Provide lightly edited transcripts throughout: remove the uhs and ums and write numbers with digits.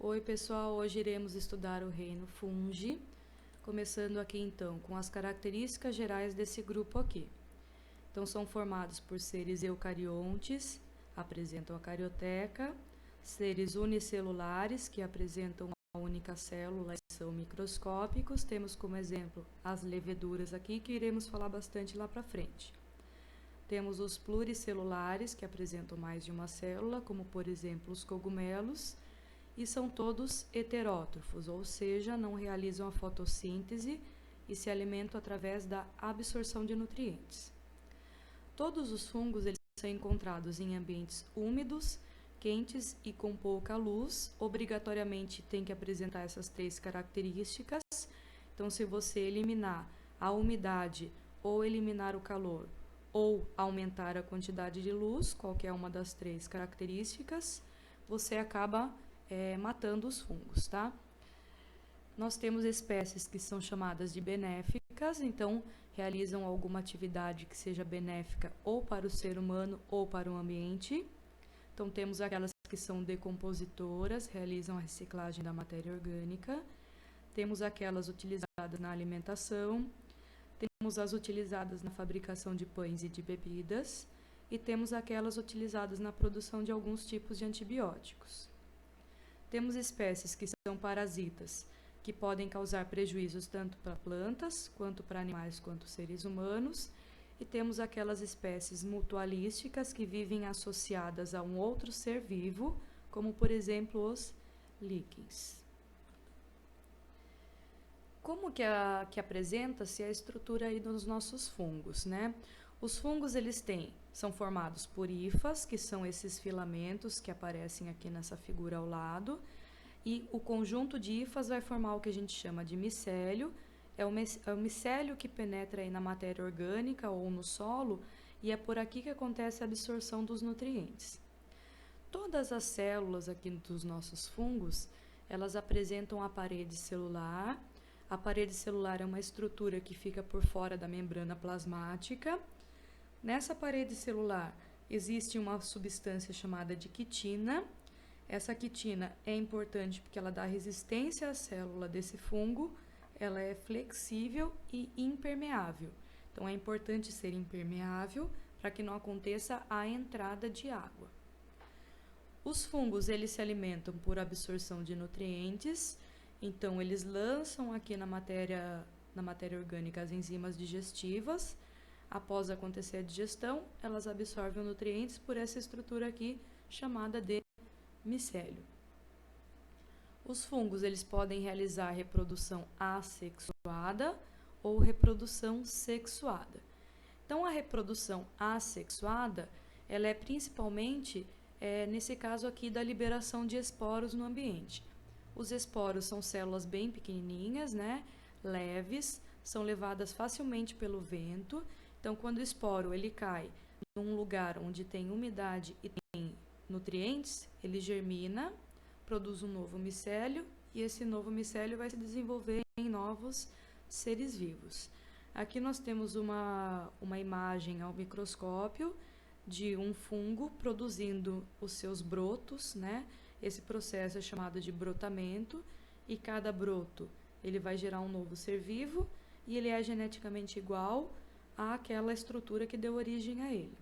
Oi pessoal, hoje iremos estudar o reino Fungi, começando aqui então com as características gerais desse grupo aqui. Então são formados por seres eucariontes, apresentam a carioteca, seres unicelulares que apresentam a única célula e são microscópicos, temos como exemplo as leveduras aqui que iremos falar bastante lá para frente. Temos os pluricelulares que apresentam mais de uma célula, como por exemplo os cogumelos, e são todos heterótrofos, ou seja, não realizam a fotossíntese e se alimentam através da absorção de nutrientes. Todos os fungos eles são encontrados em ambientes úmidos, quentes e com pouca luz. Obrigatoriamente tem que apresentar essas três características. Então, se você eliminar a umidade ou eliminar o calor ou aumentar a quantidade de luz, qualquer uma das três características, você acaba matando os fungos, tá? Nós temos espécies que são chamadas de benéficas, então realizam alguma atividade que seja benéfica ou para o ser humano ou para o ambiente. Então temos aquelas que são decompositoras, realizam a reciclagem da matéria orgânica. Temos aquelas utilizadas na alimentação, temos as utilizadas na fabricação de pães e de bebidas, e temos aquelas utilizadas na produção de alguns tipos de antibióticos. Temos espécies que são parasitas, que podem causar prejuízos tanto para plantas, quanto para animais, quanto seres humanos. E temos aquelas espécies mutualísticas que vivem associadas a um outro ser vivo, como por exemplo os líquens. Como que apresenta-se a estrutura aí dos nossos fungos, né? Os fungos são formados por hifas, que são esses filamentos que aparecem aqui nessa figura ao lado, e o conjunto de hifas vai formar o que a gente chama de micélio. É o micélio que penetra aí na matéria orgânica ou no solo, e é por aqui que acontece a absorção dos nutrientes. Todas as células aqui dos nossos fungos, elas apresentam a parede celular. A parede celular é uma estrutura que fica por fora da membrana plasmática. Nessa parede celular existe uma substância chamada de quitina. Essa quitina é importante porque ela dá resistência à célula desse fungo, ela é flexível e impermeável. Então é importante ser impermeável para que não aconteça a entrada de água. Os fungos eles se alimentam por absorção de nutrientes, então eles lançam aqui na matéria orgânica as enzimas digestivas. Após acontecer a digestão, elas absorvem os nutrientes por essa estrutura aqui chamada de micélio. Os fungos eles podem realizar reprodução assexuada ou reprodução sexuada. Então, a reprodução assexuada, ela é principalmente, nesse caso aqui, da liberação de esporos no ambiente. Os esporos são células bem pequenininhas, né, leves, são levadas facilmente pelo vento. Então, quando o esporo ele cai num lugar onde tem umidade e tem nutrientes, ele germina, produz um novo micélio, e esse novo micélio vai se desenvolver em novos seres vivos. Aqui nós temos uma imagem ao microscópio de um fungo produzindo os seus brotos, né? Esse processo é chamado de brotamento, e cada broto ele vai gerar um novo ser vivo, e ele é geneticamente igual àquela estrutura que deu origem a ele.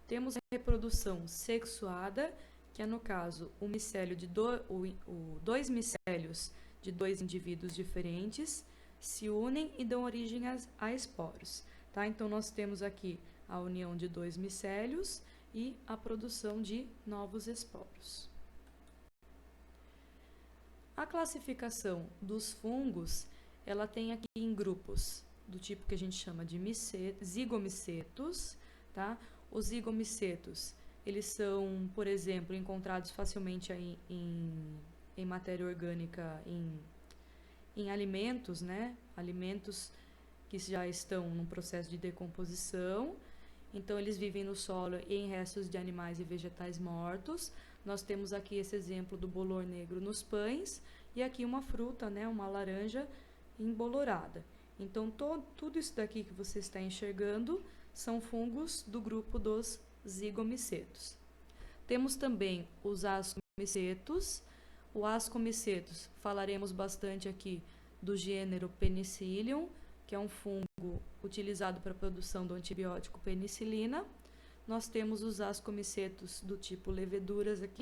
Temos a reprodução sexuada, que é no caso dois micélios de dois indivíduos diferentes se unem e dão origem a esporos. Tá? Então nós temos aqui a união de dois micélios e a produção de novos esporos. A classificação dos fungos, ela tem aqui em grupos do tipo que a gente chama de zigomicetos, tá? Os zigomicetos, eles são, por exemplo, encontrados facilmente aí em matéria orgânica, em alimentos, né? Alimentos que já estão num processo de decomposição. Então, eles vivem no solo e em restos de animais e vegetais mortos. Nós temos aqui esse exemplo do bolor negro nos pães, e aqui uma fruta, né? Uma laranja embolorada. Então, tudo isso daqui que você está enxergando são fungos do grupo dos zigomicetos. Temos também os ascomicetos. O Ascomicetus, falaremos bastante aqui do gênero Penicillium, que é um fungo utilizado para a produção do antibiótico penicilina. Nós temos os Ascomicetus do tipo leveduras aqui,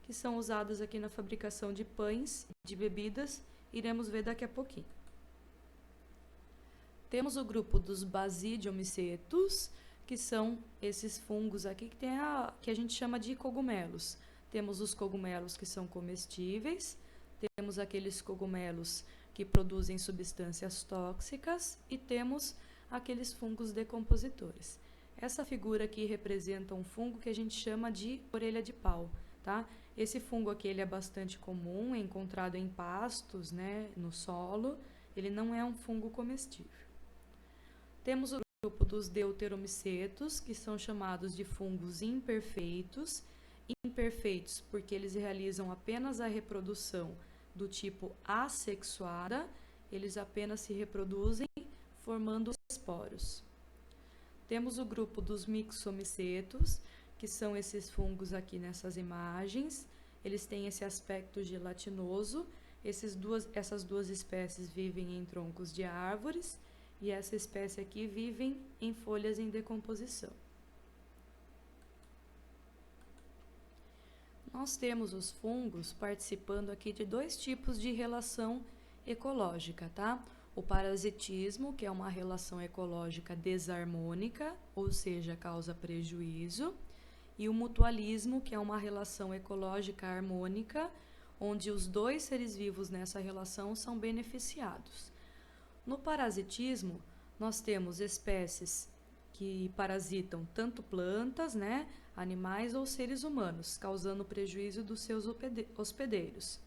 que são usadas aqui na fabricação de pães, de bebidas, iremos ver daqui a pouquinho. Temos o grupo dos Basidiomicetus, que são esses fungos aqui que a gente chama de cogumelos. Temos os cogumelos que são comestíveis, temos aqueles cogumelos que produzem substâncias tóxicas e temos aqueles fungos decompositores. Essa figura aqui representa um fungo que a gente chama de orelha de pau, tá? Esse fungo aqui ele é bastante comum, é encontrado em pastos, né, no solo. Ele não é um fungo comestível. Temos o grupo dos deuteromicetos, que são chamados de fungos imperfeitos. Imperfeitos porque eles realizam apenas a reprodução do tipo assexuada, eles apenas se reproduzem formando esporos. Temos o grupo dos mixomicetos, que são esses fungos aqui nessas imagens. Eles têm esse aspecto gelatinoso. Essas duas espécies vivem em troncos de árvores e essa espécie aqui vive em folhas em decomposição. Nós temos os fungos participando aqui de dois tipos de relação ecológica, tá? O parasitismo, que é uma relação ecológica desarmônica, ou seja, causa prejuízo, e o mutualismo, que é uma relação ecológica harmônica, onde os dois seres vivos nessa relação são beneficiados. No parasitismo, nós temos espécies que parasitam tanto plantas, né, animais ou seres humanos, causando prejuízo dos seus hospedeiros.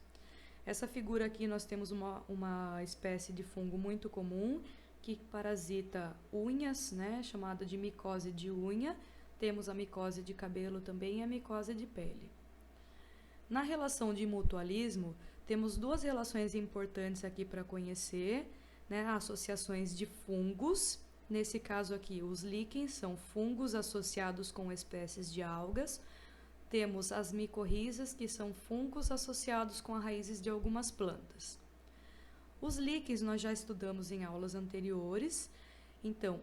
Essa figura aqui nós temos uma espécie de fungo muito comum que parasita unhas, né, chamada de micose de unha. Temos a micose de cabelo também e a micose de pele. Na relação de mutualismo, temos duas relações importantes aqui para conhecer, né, associações de fungos. Nesse caso aqui, os líquens são fungos associados com espécies de algas. Temos as micorrizas, que são fungos associados com as raízes de algumas plantas. Os líquens nós já estudamos em aulas anteriores. Então,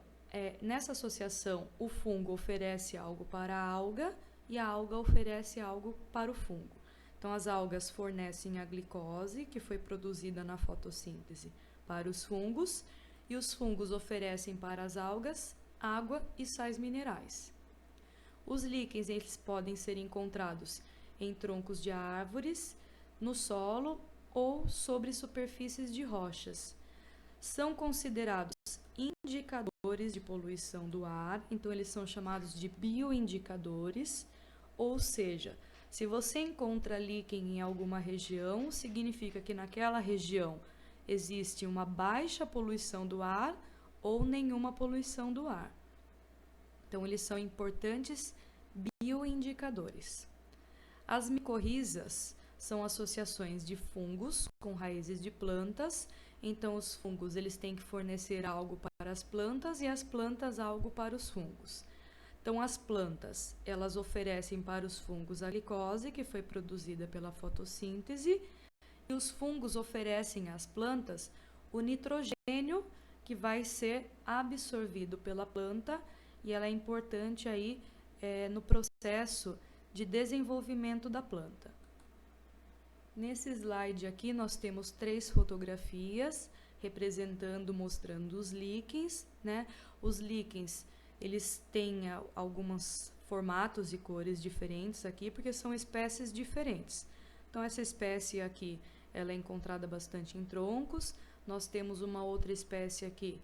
nessa associação, o fungo oferece algo para a alga e a alga oferece algo para o fungo. Então, as algas fornecem a glicose, que foi produzida na fotossíntese, para os fungos, e os fungos oferecem para as algas água e sais minerais. Os líquens eles podem ser encontrados em troncos de árvores, no solo ou sobre superfícies de rochas. São considerados indicadores de poluição do ar, então eles são chamados de bioindicadores, ou seja, se você encontra líquen em alguma região, significa que naquela região existe uma baixa poluição do ar ou nenhuma poluição do ar. Então, eles são importantes bioindicadores. As micorrizas são associações de fungos com raízes de plantas. Então, os fungos eles têm que fornecer algo para as plantas e as plantas algo para os fungos. Então, as plantas elas oferecem para os fungos a glicose, que foi produzida pela fotossíntese, e os fungos oferecem às plantas o nitrogênio, que vai ser absorvido pela planta, e ela é importante aí no processo de desenvolvimento da planta. Nesse slide aqui nós temos 3 fotografias representando, mostrando os líquens, né? Os líquens, eles têm alguns formatos e cores diferentes aqui, porque são espécies diferentes. Então, essa espécie aqui, ela é encontrada bastante em troncos. Nós temos uma outra espécie aqui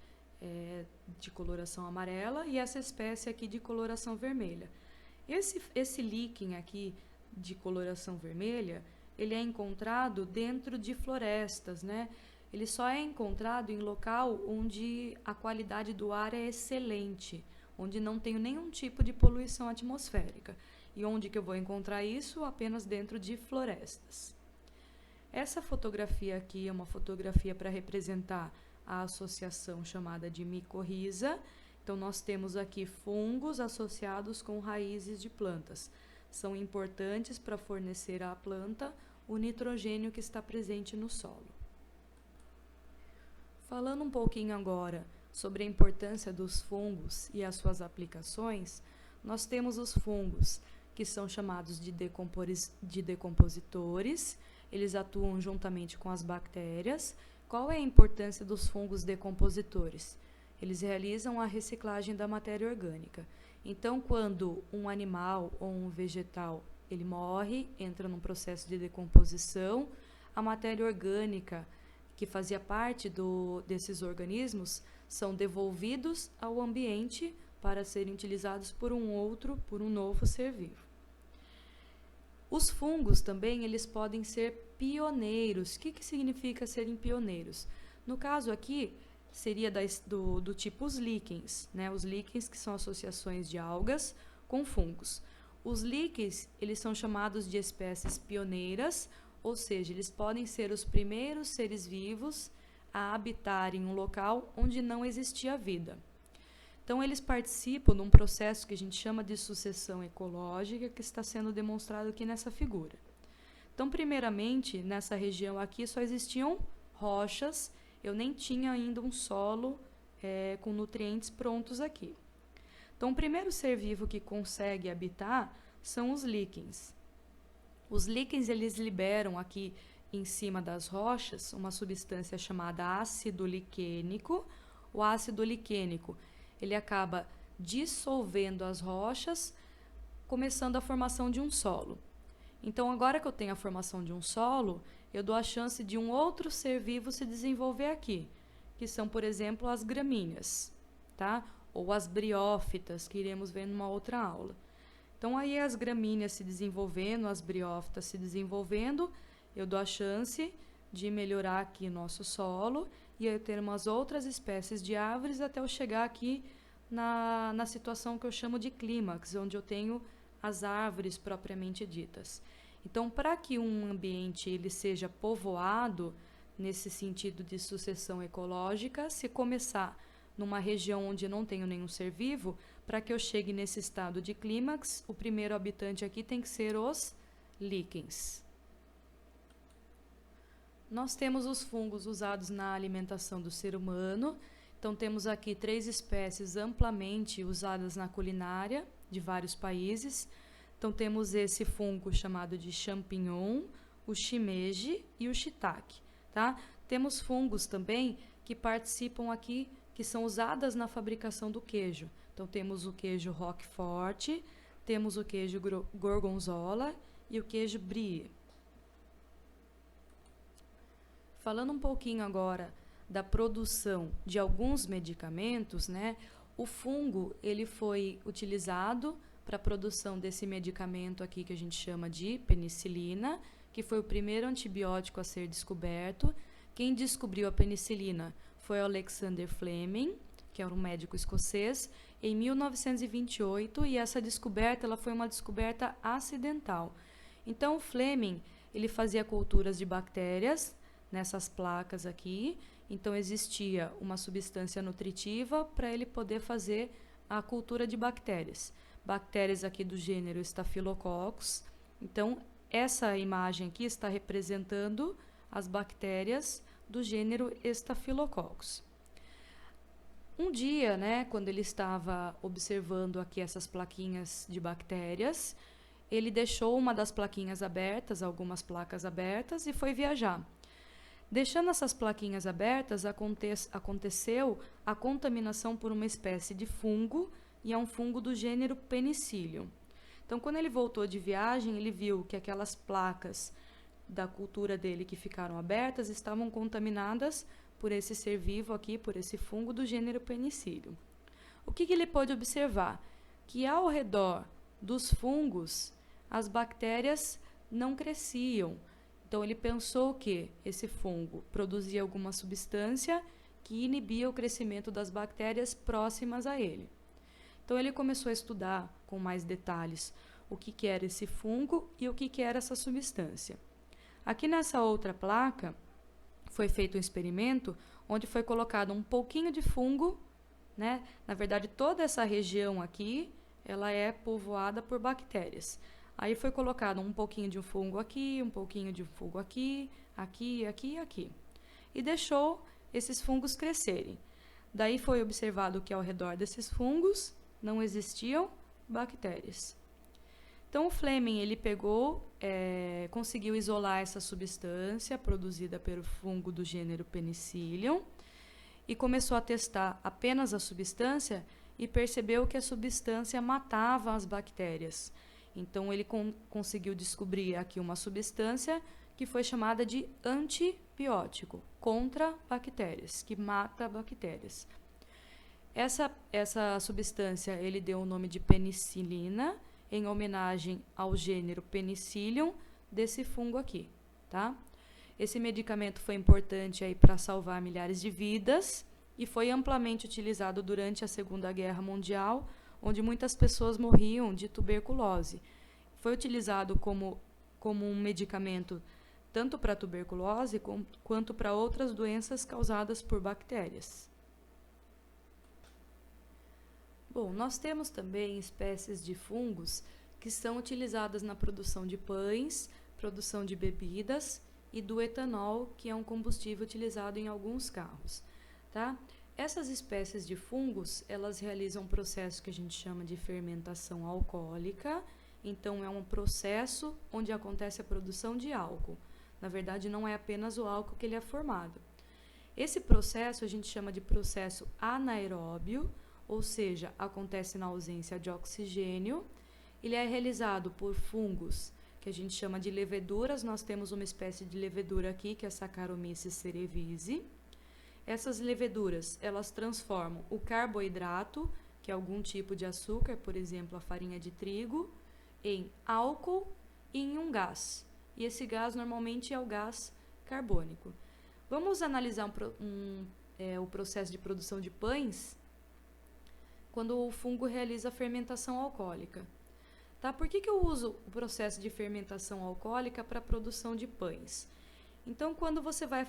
de coloração amarela e essa espécie aqui de coloração vermelha. Esse líquen aqui de coloração vermelha, ele é encontrado dentro de florestas, né? Ele só é encontrado em local onde a qualidade do ar é excelente, onde não tem nenhum tipo de poluição atmosférica. E onde que eu vou encontrar isso? Apenas dentro de florestas. Essa fotografia aqui é uma fotografia para representar a associação chamada de micorriza. Então, nós temos aqui fungos associados com raízes de plantas. São importantes para fornecer à planta o nitrogênio que está presente no solo. Falando um pouquinho agora sobre a importância dos fungos e as suas aplicações, nós temos os fungos, que são chamados de decompositores. Eles atuam juntamente com as bactérias. Qual é a importância dos fungos decompositores? Eles realizam a reciclagem da matéria orgânica. Então, quando um animal ou um vegetal ele morre, entra num processo de decomposição, a matéria orgânica que fazia parte desses organismos são devolvidos ao ambiente para serem utilizados por um novo ser vivo. Os fungos também, eles podem ser pioneiros. O que significa serem pioneiros? No caso aqui, seria do tipo os líquens, né? Os líquens, que são associações de algas com fungos. Os líquens, eles são chamados de espécies pioneiras, ou seja, eles podem ser os primeiros seres vivos a habitar em um local onde não existia vida. Então, eles participam de um processo que a gente chama de sucessão ecológica, que está sendo demonstrado aqui nessa figura. Então, primeiramente, nessa região aqui só existiam rochas, eu nem tinha ainda um solo com nutrientes prontos aqui. Então, o primeiro ser vivo que consegue habitar são os líquens. Os líquens, eles liberam aqui em cima das rochas uma substância chamada ácido liquênico. O ácido liquênico, ele acaba dissolvendo as rochas, começando a formação de um solo. Então, agora que eu tenho a formação de um solo, eu dou a chance de um outro ser vivo se desenvolver aqui, que são, por exemplo, as gramíneas, tá? Ou as briófitas, que iremos ver numa outra aula. Então, aí as gramíneas se desenvolvendo, as briófitas se desenvolvendo, eu dou a chance de melhorar aqui nosso solo e eu ter umas outras espécies de árvores até eu chegar aqui na situação que eu chamo de clímax, onde eu tenho as árvores propriamente ditas. Então, para que um ambiente ele seja povoado, nesse sentido de sucessão ecológica, se começar numa região onde não tenho nenhum ser vivo, para que eu chegue nesse estado de clímax, o primeiro habitante aqui tem que ser os líquens. Nós temos os fungos usados na alimentação do ser humano. Então, temos aqui 3 espécies amplamente usadas na culinária de vários países. Então, temos esse fungo chamado de champignon, o shimeji e o shiitake, tá? Temos fungos também que participam aqui, que são usadas na fabricação do queijo. Então, temos o queijo Roquefort, temos o queijo Gorgonzola e o queijo Brie. Falando um pouquinho agora da produção de alguns medicamentos, né? O fungo, ele foi utilizado para a produção desse medicamento aqui que a gente chama de penicilina, que foi o primeiro antibiótico a ser descoberto. Quem descobriu a penicilina foi o Alexander Fleming, que era um médico escocês, em 1928, e essa descoberta ela foi uma descoberta acidental. Então, o Fleming ele fazia culturas de bactérias nessas placas aqui, então existia uma substância nutritiva para ele poder fazer a cultura de bactérias. Bactérias aqui do gênero Staphylococcus. Então, essa imagem aqui está representando as bactérias do gênero Staphylococcus. Um dia, né, quando ele estava observando aqui essas plaquinhas de bactérias, ele deixou uma das plaquinhas abertas, algumas placas abertas, e foi viajar. Deixando essas plaquinhas abertas, aconteceu a contaminação por uma espécie de fungo, e é um fungo do gênero Penicillium. Então, quando ele voltou de viagem, ele viu que aquelas placas da cultura dele que ficaram abertas estavam contaminadas por esse ser vivo aqui, por esse fungo do gênero Penicillium. O que ele pôde observar? Que ao redor dos fungos, as bactérias não cresciam. Então, ele pensou que esse fungo produzia alguma substância que inibia o crescimento das bactérias próximas a ele. Então, ele começou a estudar com mais detalhes o que era esse fungo e o que era essa substância. Aqui nessa outra placa, foi feito um experimento onde foi colocado um pouquinho de fungo, né? Na verdade, toda essa região aqui, ela é povoada por bactérias. Aí foi colocado um pouquinho de um fungo aqui, um pouquinho de um fungo aqui, aqui, aqui e aqui. E deixou esses fungos crescerem. Daí foi observado que ao redor desses fungos não existiam bactérias. Então o Fleming ele pegou, conseguiu isolar essa substância produzida pelo fungo do gênero Penicillium e começou a testar apenas a substância e percebeu que a substância matava as bactérias. Então ele conseguiu descobrir aqui uma substância que foi chamada de antibiótico contra bactérias, que mata bactérias. Essa substância ele deu o nome de penicilina, em homenagem ao gênero Penicillium desse fungo aqui, tá? Esse medicamento foi importante aí para salvar milhares de vidas e foi amplamente utilizado durante a Segunda Guerra Mundial, onde muitas pessoas morriam de tuberculose. Foi utilizado como um medicamento tanto para tuberculose quanto para outras doenças causadas por bactérias. Bom, nós temos também espécies de fungos que são utilizadas na produção de pães, produção de bebidas e do etanol, que é um combustível utilizado em alguns carros, tá? Essas espécies de fungos, elas realizam um processo que a gente chama de fermentação alcoólica. Então, é um processo onde acontece a produção de álcool. Na verdade, não é apenas o álcool que ele é formado. Esse processo a gente chama de processo anaeróbio, ou seja, acontece na ausência de oxigênio. Ele é realizado por fungos, que a gente chama de leveduras. Nós temos uma espécie de levedura aqui, que é a Saccharomyces cerevisiae. Essas leveduras, elas transformam o carboidrato, que é algum tipo de açúcar, por exemplo, a farinha de trigo, em álcool e em um gás. E esse gás normalmente é o gás carbônico. Vamos analisar o processo de produção de pães quando o fungo realiza a fermentação alcoólica. Tá? Por que eu uso o processo de fermentação alcoólica para a produção de pães? Então, quando você vai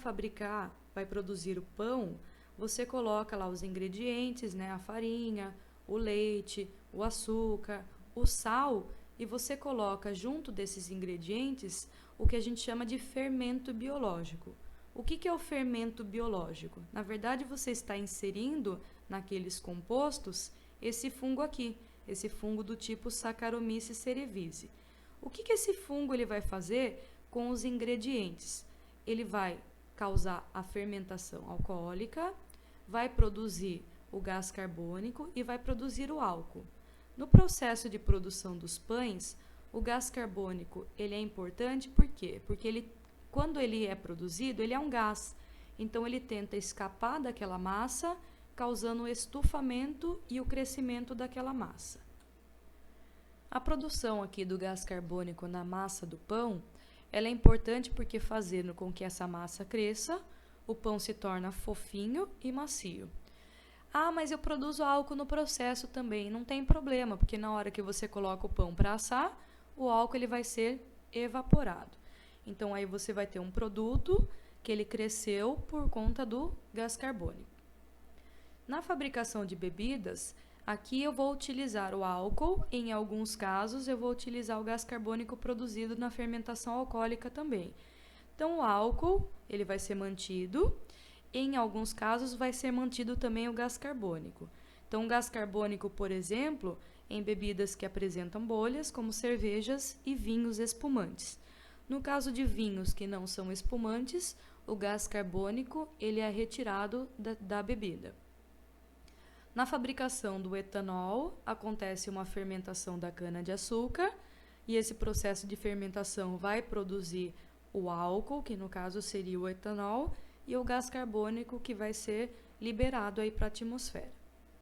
produzir o pão, você coloca lá os ingredientes, né? A farinha, o leite, o açúcar, o sal, e você coloca junto desses ingredientes o que a gente chama de fermento biológico. O que é o fermento biológico? Na verdade, você está inserindo naqueles compostos esse fungo aqui, esse fungo do tipo Saccharomyces cerevisiae. O que esse fungo ele vai fazer com os ingredientes? Ele vai causar a fermentação alcoólica, vai produzir o gás carbônico e vai produzir o álcool. No processo de produção dos pães, o gás carbônico ele é importante por quê? Porque quando ele é produzido, ele é um gás. Então, ele tenta escapar daquela massa, causando o estufamento e o crescimento daquela massa. A produção aqui do gás carbônico na massa do pão, ela é importante porque fazendo com que essa massa cresça, o pão se torna fofinho e macio. Ah, mas eu produzo álcool no processo também. Não tem problema, porque na hora que você coloca o pão para assar, o álcool ele vai ser evaporado. Então, aí você vai ter um produto que ele cresceu por conta do gás carbônico. Na fabricação de bebidas, aqui eu vou utilizar o álcool, em alguns casos eu vou utilizar o gás carbônico produzido na fermentação alcoólica também. Então, o álcool ele vai ser mantido, em alguns casos vai ser mantido também o gás carbônico. Então, o gás carbônico, por exemplo, em bebidas que apresentam bolhas, como cervejas e vinhos espumantes. No caso de vinhos que não são espumantes, o gás carbônico ele é retirado da bebida. Na fabricação do etanol, acontece uma fermentação da cana-de-açúcar e esse processo de fermentação vai produzir o álcool, que no caso seria o etanol, e o gás carbônico que vai ser liberado aí para a atmosfera.